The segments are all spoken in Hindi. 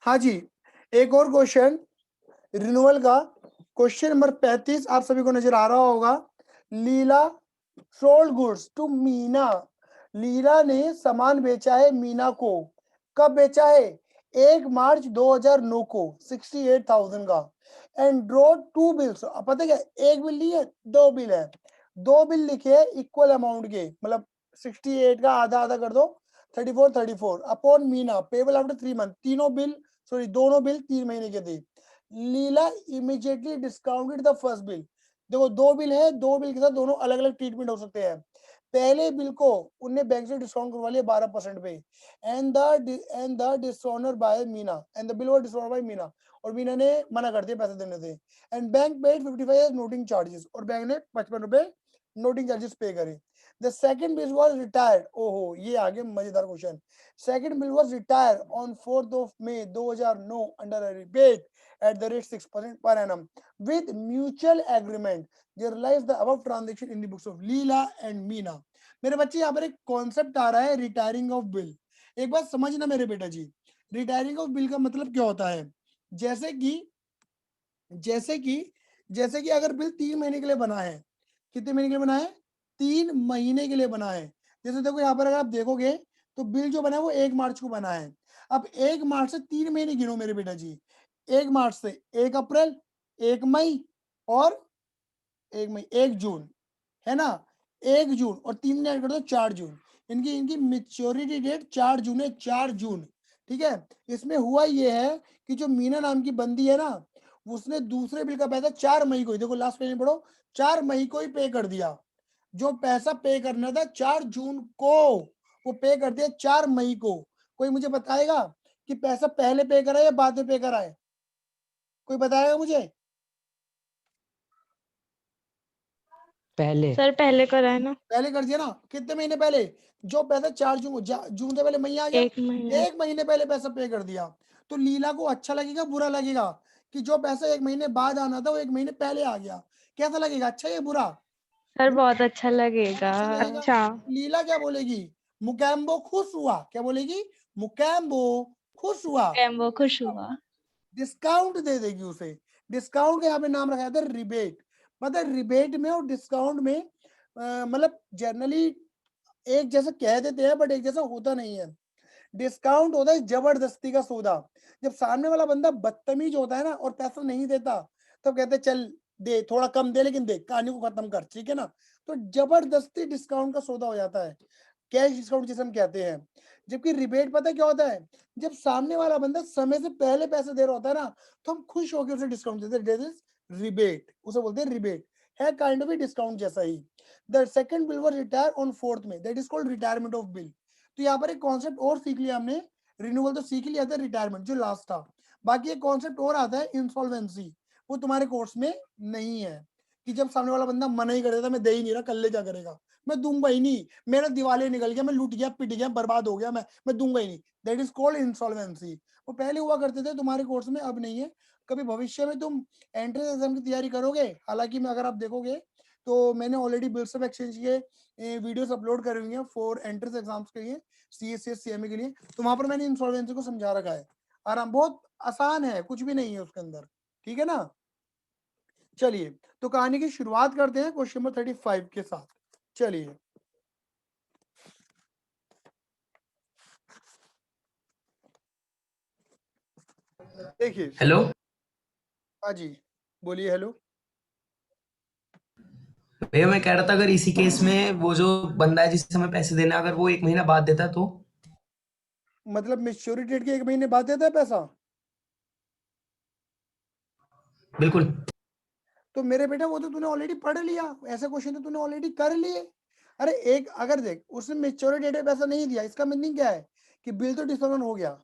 हाँ जी, एक और क्वेश्चन रिन्यूअल का, क्वेश्चन नंबर 35 आप सभी को नजर आ रहा होगा। लीला सोल्ड गुड्स टू मीना, लीला ने सामान बेचा है मीना को। कब बेचा है? 1 मार्च 2009 को 68,000 का। एंड ड्रॉ 2 बिल्स, पता क्या, एक बिल नहीं है, 2 बिल है। 2 बिल लिखे इक्वल अमाउंट के, मतलब 68 का आधा आधा कर दो, 34 upon Meena payable after 3 month. तीनों बिल, सॉरी दोनों बिल 3 महीने के थे। Leela immediately discounted the first bill. देखो 2 बिल है, 2 बिल के साथ दोनों अलग अलग ट्रीटमेंट हो सकते हैं। पहले बिल को उनने बैंक से डिस्काउंट करवा लिया 12% पे। And the dishonour bye Meena, and the bill was dishonour bye Meena, और मीना ने मना कर दिया पैसे देने से। And bank paid 55 noting charges, और बैंक ने 55 रुपए नोटिंग चार्जेस पे करे। The second bill was retired, ओहो ये आगे मजेदार question. Second bill was retired on 4th of May 2009 under a rebate at the rate 6% per annum with mutual agreement. They realize the above transaction in the books of Leela and Meena. मेरे बच्चे यहाँ पर एक कॉन्सेप्ट आ रहा है रिटायरिंग ऑफ बिल। एक बात समझना मेरे बेटा जी, रिटायरिंग ऑफ बिल का मतलब क्या होता है? जैसे कि जैसे कि जैसे कि अगर बिल 3 महीने के लिए बना है, कितने महीने के लिए बना है? 3 महीने के लिए बना है। जैसे देखो यहाँ पर अगर आप देखोगे तो बिल जो बना है वो 1 मार्च को बना है। अब 1 मार्च से 3 महीने गिनो मेरे बेटा जी। 1 मार्च से 1 अप्रैल, 1 मई और 1 मई, 1 जून, है ना? 1 जून और 3 दिन ऐड कर दो, 4 जून। इनकी इनकी मेच्योरिटी डेट 4 जून है, 4 जून। ठीक है, इसमें हुआ ये है कि जो मीना नाम की बंदी है ना, उसने दूसरे बिल का पैसा 4 मई को ही, देखो लास्ट पेज में पढ़ो, 4 मई को ही पे कर दिया। जो पैसा पे करना था 4 जून को, वो पे कर दिया 4 मई को। कोई मुझे बताएगा कि पैसा पहले पे करा या बाद में पे करा है? कोई बताएगा मुझे? पहले। सर पहले करा है ना, पहले कर दिया ना। कितने महीने पहले? जो पैसा 4 जून को, जून से पहले मई आ गया, 1 महीने। 1 महीने पहले पैसा पे कर दिया। तो लीला को अच्छा लगेगा बुरा लगेगा कि जो पैसा 1 महीने बाद आना था वो 1 महीने पहले आ गया? कैसा लगेगा, अच्छा या बुरा? सर बुरा, बहुत अच्छा लगेगा। अच्छा लगेगा। अच्छा। लीला क्या बोलेगी? मुकैम्बो खुश हुआ। क्या बोलेगी? मुकैम्बो खुश हुआ। कैम्बो खुश हुआ। डिस्काउंट दे देगी उसे। डिस्काउंट का यहाँ पे नाम रखा था रिबेट। मतलब रिबेट में और डिस्काउंट में मतलब जनरली एक जैसा कह देते हैं बट एक जैसा होता नहीं है। डिस्काउंट होता है जबरदस्ती का सौदा। जब सामने वाला बंदा बदतमीज होता है ना और पैसा नहीं देता, तब कहते हैं चल दे, थोड़ा कम दे लेकिन दे, कहानी को खत्म कर, ठीक है ना? तो जबरदस्ती डिस्काउंट का सौदा हो जाता है, कैश डिस्काउंट जिसे हम कहते हैं। जबकि रिबेट पता क्या होता है? जब सामने वाला बंदा समय से पहले पैसे दे रहा होता है ना, तो हम खुश होकर उसे डिस्काउंट देते हैं, रिबेट उसे बोलते हैं। रिबेट है काइंड ऑफ डिस्काउंट जैसा ही। The second bill was retire on 4th में, that is called retirement of bill. तो यहाँ पर एक कॉन्सेप्ट और सीख लिया हमने। रिन्यूअल तो सीख लिया था, रिटायरमेंट जो लास्ट था। बाकी एक कॉन्सेप्ट और आता है इंसॉल्वेंसी, वो तुम्हारे कोर्स में नहीं है। कि जब सामने वाला बंदा मना ही कर देता, मैं दे ही नहीं रहा, कल ले क्या करेगा, मैं दूंगा ही नहीं, मेरा दिवाले निकल गया, मैं लूट गया, पिट गया, बर्बाद हो गया, मैं दूंगा ही नहीं, दैट इज कॉल्ड इंसॉल्वेंसी। वो पहले हुआ करते थे तुम्हारे कोर्स में, अब नहीं है। कभी भविष्य में तुम एंट्रेंस एग्जाम की तैयारी करोगे, हालांकि मैं अगर आप देखोगे तो मैंने ऑलरेडी बिल्स ऑफ एक्सचेंज के वीडियोस अपलोड करे हुए हैं फॉर एंट्रेंस एग्जाम्स के लिए, सीएससीएस सीएमए के लिए। तो वहां पर मैंने इंसॉल्वेंसी को समझा रखा है। आराम, बहुत आसान है, कुछ भी नहीं है उसके अंदर, ठीक है ना? चलिए, तो कहानी की शुरुआत करते हैं क्वेश्चन नंबर 35 के साथ। चलिए, देखिए। हेलो हाँ जी, बोलिए। हेलो। भैया, मैं कह रहा था अगर इसी केस में वो जो बंदा है जिसे हमें पैसे देना, अगर वो 1 महीना बाद देता तो? मतलब मेच्योरिटी डेट के 1 महीने बाद देता है पैसा? बिल्कुल। तो मेरे बेटा वो तो तूने ऑलरेडी पढ़ लिया, ऐसे क्वेश्चन तो तूने ऑलरेडी कर लिए। अरे एक अगर देख, उसने मेच्योरिटी डेट पे पैसा नहीं दिया, इसका मीनिंग क्या है कि बिल तो डिसऑनर हो गया।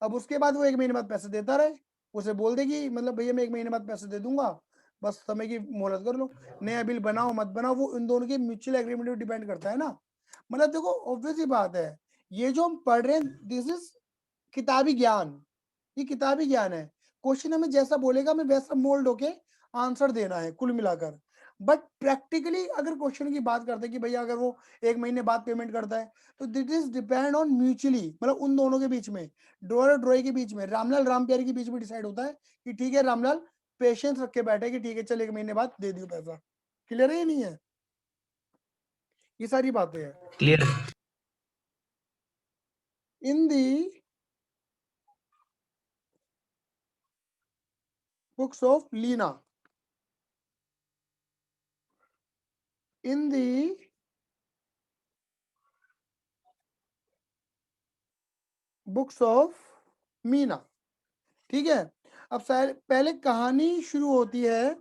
अब उसके बाद वो 1 महीने बाद पैसे देता रहे, उसे बोल देगी मतलब भैया मैं 1 महीने बाद पैसे दे दूंगा, बस समय की मोहलत कर लो, नया बिल बनाओ मत बनाओ, वो इन दोनों के म्यूचुअल एग्रीमेंट पे डिपेंड करता है ना। मतलब देखो ऑब्वियस ही बात है, ये जो हम पढ़ रहे हैं दिस इज किताबी ज्ञान, ये किताबी ज्ञान है। क्वेश्चन हमें जैसा बोलेगा हमें वैसा मोल्ड होके आंसर देना है कुल मिलाकर। बट प्रैक्टिकली अगर क्वेश्चन की बात करते हैं कि भैया अगर वो 1 महीने बाद पेमेंट करता है तो that is depend on mutually, मतलब उन दोनों के बीच में, ड्रॉयर और ड्रॉई के बीच में, रामलाल रामप्यारी के बीच में डिसाइड होता है कि ठीक है रामलाल पेशेंस रख के बैठे कि ठीक है चल 1 महीने बाद दे दियो पैसा। क्लियर है या नहीं है? ये सारी बातें हैं clear. In the books of Leena, in the books of Meena. ठीक है, अब पहले कहानी शुरू होती है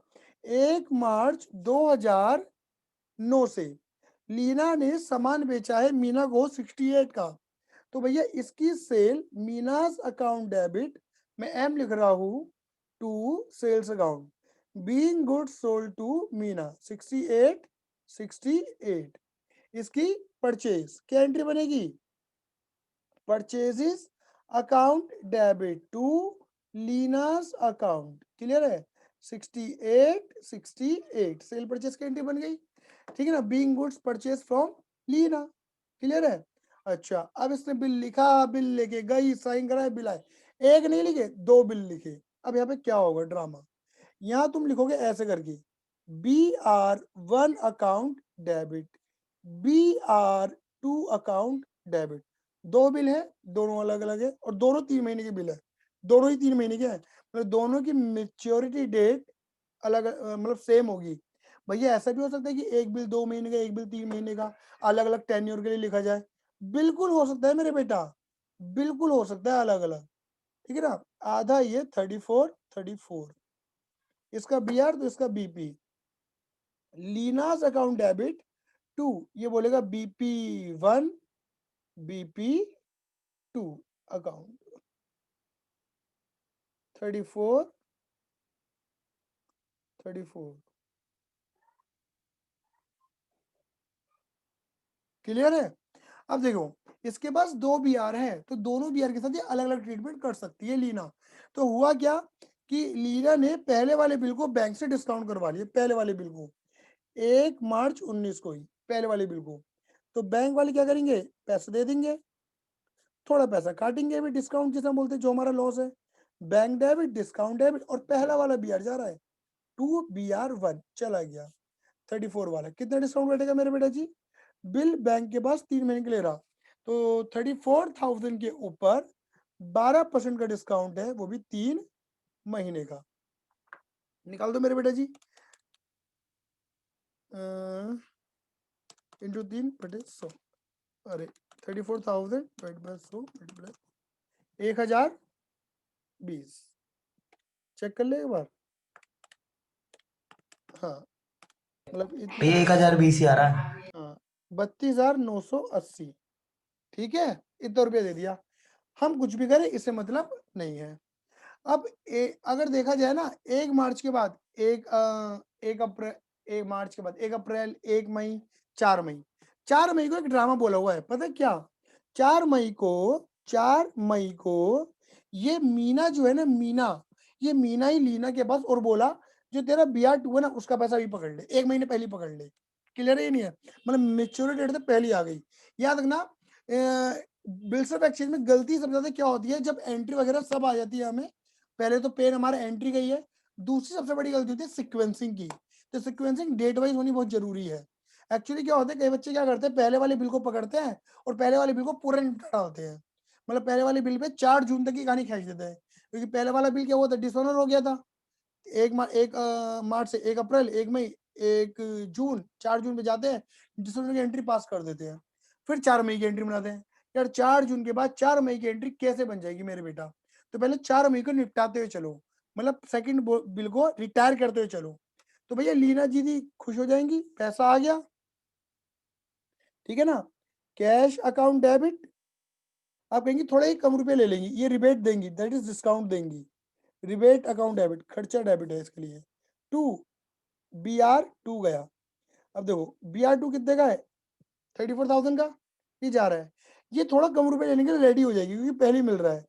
1 मार्च 2009 से। लीना ने सामान बेचा है मीना को 68 का, तो भैया इसकी सेल मीनास अकाउंट डेबिट, मैं एम लिख रहा हूं, to sales account, being goods sold to Meena 68। इसकी परचेज क्या एंट्री बनेगी? Purchases account debit to Leena's account. Clear है? 68 सेल परचेज की एंट्री बन गई। ठीक है ना, being goods purchase from Leena. Clear है? अच्छा, अब इसने बिल लिखा, बिल लेके गई, साइन कराए, बिल आए, एक नहीं लिखे 2 बिल लिखे। अब यहाँ पे क्या होगा ड्रामा, यहाँ तुम लिखोगे ऐसे करके BR1 account debit, BR2 account debit. 2 bill है, दोनों अलग अलग है और दोनों 3 महीने के बिल है, दोनों ही 3 महीने के हैं, मतलब दोनों की मेच्योरिटी डेट अलग मतलब सेम होगी। भैया ऐसा भी हो सकता है कि एक बिल 2 महीने का, एक बिल 3 महीने का, अलग अलग टेन्योर के लिए लिखा जाए। बिल्कुल हो सकता है मेरे बेटा, बिल्कुल हो सकता है अलग अलग। ठीक है ना, आधा ये 34 इसका BR तो इसका BP। लीनास अकाउंट डेबिट टू, ये बोलेगा BP1 BP2 अकाउंट 34। क्लियर है? अब देखो इसके पास 2 BR है, तो दोनों BR के साथ ये अलग अलग ट्रीटमेंट कर सकती है लीना। तो हुआ क्या कि लीना ने पहले वाले बिल को बैंक से डिस्काउंट करवा लिया, पहले वाले बिल को 1 मार्च 19 को ही, पहले वाले बिल को। तो बैंक वाले क्या करेंगे, पैसे दे देंगे, थोड़ा पैसा काटेंगे भी, डिस्काउंट जिसे हम बोलते हैं, जो हमारा लॉस है। बैंक डेबिट, डिस्काउंट डेबिट, और पहला वाला BR जा रहा है 2BR1 चला गया। 34 वाला कितना डिस्काउंट बैठेगा मेरे बेटा जी? बिल बैंक के पास 3 महीने के ले रहा, तो 34,000 के ऊपर 12% का डिस्काउंट है, वो भी 3 महीने का। निकाल दो मेरे बेटा जी, इंटू 3/100। अरे 34,000 डिवाइड बाय 100 1020। चेक कर ले एक बार। हाँ मतलब भैया 1020 ही आ रहा है। हाँ 32,980। ठीक है, इतना रुपया दे दिया। हम कुछ भी करें इससे मतलब नहीं है। अब अगर देखा जाए ना, 1 मार्च के बाद 1 अप्रैल, 1 मार्च के बाद 1 अप्रैल, 1 मई, 4 मई, 4 मई को एक ड्रामा बोला हुआ है, पता है क्या? 4 मई को ये मीना जो है ना, ये मीना ही लीना के पास और बोला जो तेरा BR2 है ना उसका पैसा भी पकड़ ले, 1 महीने पहले पकड़ ले। क्लियर है नहीं है? मतलब मेच्योरिटी डेट तो पहले आ गई। याद रखना बिल्स ऑफ एक्सचेंज में गलती सबसे ज्यादा क्या होती है, जब एंट्री वगैरह सब आ जाती है हमें, पहले तो पेन हमारा एंट्री गई है, दूसरी सबसे बड़ी गलती होती है सिक्वेंसिंग की। तो सिक्वेंसिंग डेट वाइज होनी बहुत जरूरी है। एक्चुअली क्या होता है, कई बच्चे क्या करते हैं, पहले वाले बिल को पकड़ते हैं और पहले वाले बिल को पूरा निपटा होते हैं, मतलब पहले वाले बिल पे 4 जून तक की कहानी खींच देते हैं, क्योंकि पहले वाला बिल क्या हुआ था, डिसऑनर हो गया था। 1 मार्च से 1 अप्रैल, 1 मई, 1 जून, 4 जून पे जाते हैं, डिसऑनर की एंट्री पास कर देते हैं, फिर 4 मई की एंट्री बनाते हैं। यार 4 जून के बाद 4 मई की एंट्री कैसे बन जाएगी मेरे बेटा? तो पहले 4 मई को निपटाते हुए चलो, मतलब सेकंड बिल को रिटायर करते हुए चलो। तो भैया लीना जी दी खुश हो जाएंगी, पैसा आ गया। ठीक है ना, कैश अकाउंट डेबिट, आप कहेंगे थोड़े ही कम रुपए ले लेंगी, ये रिबेट देंगी, दैट इज डिस्काउंट देंगी। रिबेट अकाउंट डेबिट, खर्चा डेबिट है इसके लिए। 2 BR2 गया। अब देखो BR2 कितने का है, 34,000 का, ये जा रहा है, ये थोड़ा कम रुपए लेने के लिए रेडी हो जाएगी क्योंकि पहले ही मिल रहा है।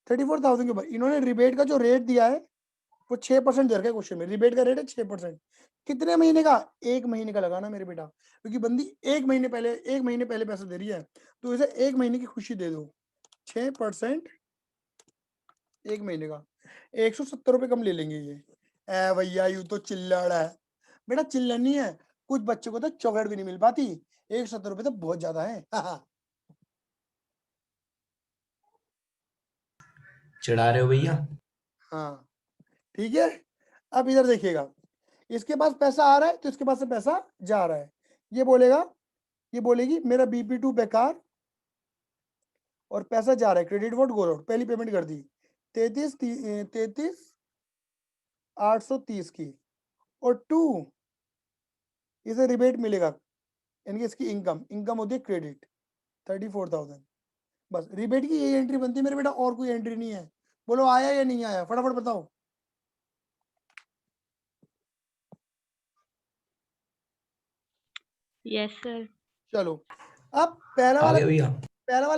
34,000 के ऊपर इन्होंने रिबेट का जो रेट दिया है वो 6% दे रखा है क्वेश्चन में, रिबेट का रेट है 6%। कितने महीने का? 1 महीने का लगाना मेरे बेटा, क्योंकि बंदी 1 महीने पहले पैसे दे रही है, तो इसे 1 महीने की खुशी दे दो। 6% 1 महीने का 170 रुपए कम ले लेंगे ये। ए भैया यू तो चिल्लड़ है बेटा, चिल्लड़ नहीं है, कुछ बच्चों को तो चॉकलेट भी नहीं मिल पाती, 170 रुपए तो बहुत ज्यादा है। चिढ़ा रहे हो भैया? हाँ ठीक है। अब इधर देखिएगा, इसके पास पैसा आ रहा है तो इसके पास से पैसा जा रहा है। ये बोलेगा, ये बोलेगी मेरा BP2 बेकार और पैसा जा रहा है, क्रेडिट वोट गो आउट, पहली पेमेंट कर दी 33,830 की, और 2 इसे रिबेट मिलेगा, यानी कि इसकी इनकम होती है क्रेडिट 34,000। बस रिबेट की यही एंट्री बनती है मेरे बेटा, और कोई एंट्री नहीं है। बोलो आया या नहीं आया, फटाफट बताओ। Yes sir. चलो अब पहला आ वाला गया भैया।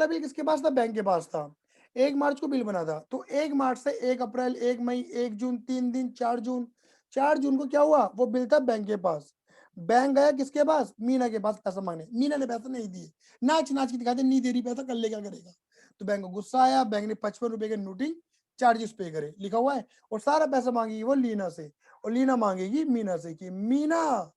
बिल किसके पास था? बैंक के पास था। 1 मार्च को बिल बना था, तो 1 मार्च से 1 अप्रैल, 1 मई, 1 जून, 3 दिन, 4 जून। 4 जून को क्या हुआ? वो बिल था बैंक के पास। बैंक गया किसके पास? मीना के पास पैसा मांगने। मीना ने पैसा नहीं दिए, नाच नाच के दिखाते नहीं दे रही पैसा, कर ले क्या करेगा। तो बैंक को गुस्सा आया, बैंक ने 55 रुपए के नोटिंग चार्जेस पे करे लिखा हुआ है, और सारा पैसा मांगेगी वो लीना से, और लीना मांगेगी मीना से कि मीना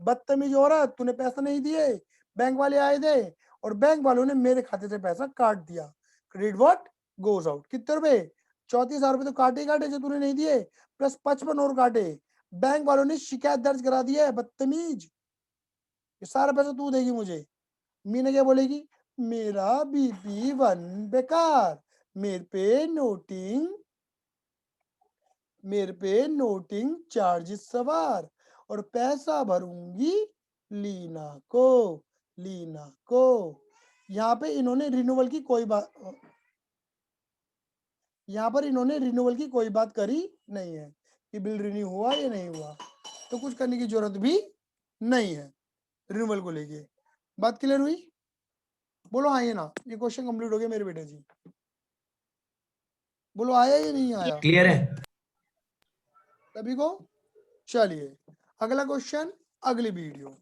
बदतमीज औरत, तूने पैसा नहीं दिए, बैंक वाले आए थे और बैंक वालों ने मेरे खाते से पैसा काट दिया, क्रेडिट व्हाट गोज आउट। कितने रुपए? 34,000 रुपए तो काटे ही काटे जो तूने नहीं दिए, प्लस 55 और काटे। बैंक वालों ने शिकायत दर्ज करा दी है, बदतमीज, ये सारा पैसा तू देगी मुझे। मीना क्या बोलेगी? मेरा BP1 बेकार, मेरे पे नोटिंग चार्जेस सवार, और पैसा भरूंगी लीना को। यहाँ पे इन्होंने रिन्यूअल की कोई बात, यहाँ पर इन्होंने रिन्यूअल की कोई बात करी नहीं है कि बिल रिन्यू हुआ या नहीं हुआ, तो कुछ करने की जरूरत भी नहीं है रिन्यूअल को लेके। बात क्लियर हुई? बोलो हाँ या ना, ये क्वेश्चन कंप्लीट हो गया मेरे बेटे जी। बोलो आया या नहीं आया क्लियर है? सभी को? चलिए अगला क्वेश्चन अगली वीडियो।